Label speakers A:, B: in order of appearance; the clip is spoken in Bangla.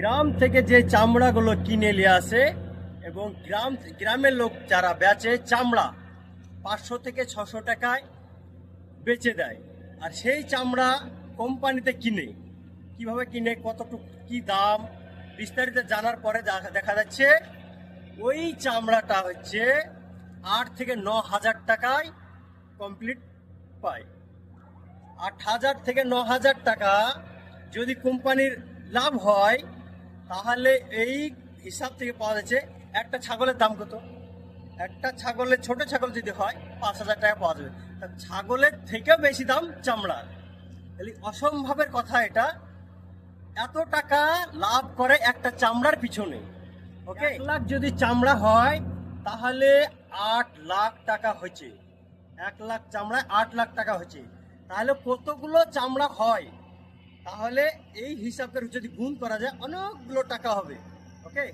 A: গ্রাম থেকে যে চামড়াগুলো কিনে নিয়ে আসে এবং গ্রামের লোক যারা বেচে চামড়া 500 থেকে 600 টাকায় বেচে দেয়। আর সেই চামড়া কোম্পানিতে কিনে, কিভাবে কিনে, কতটুকু কি দাম, বিস্তারিত জানার পরে দেখা যাচ্ছে ওই চামড়াটা হচ্ছে 8 থেকে 9 হাজার টাকায় কমপ্লিট পায়। 8,000 থেকে 9,000 টাকা যদি কোম্পানির লাভ হয়, তাহলে এই হিসাব থেকে পাওয়া যাচ্ছে একটা ছাগলের দাম কত। একটা ছাগলের, ছোট ছাগল যদি হয় 5,000 টাকা পাওয়া যাবে। তা ছাগলের থেকেও বেশি দাম চামড়ার। তাহলে অসম্ভবের কথা এটা, এত টাকা লাভ করে একটা চামড়ার পিছনে। ওকে, 1 লাখ যদি চামড়া হয় তাহলে 8 লাখ টাকা হচ্ছে। 1 লাখ চামড়ায় 8 লাখ টাকা হচ্ছে। তাহলে কতগুলো চামড়া হয়, তাহলে এই হিসাবের যদি গুণ করা যায় অনেকগুলো টাকা হবে। ওকে।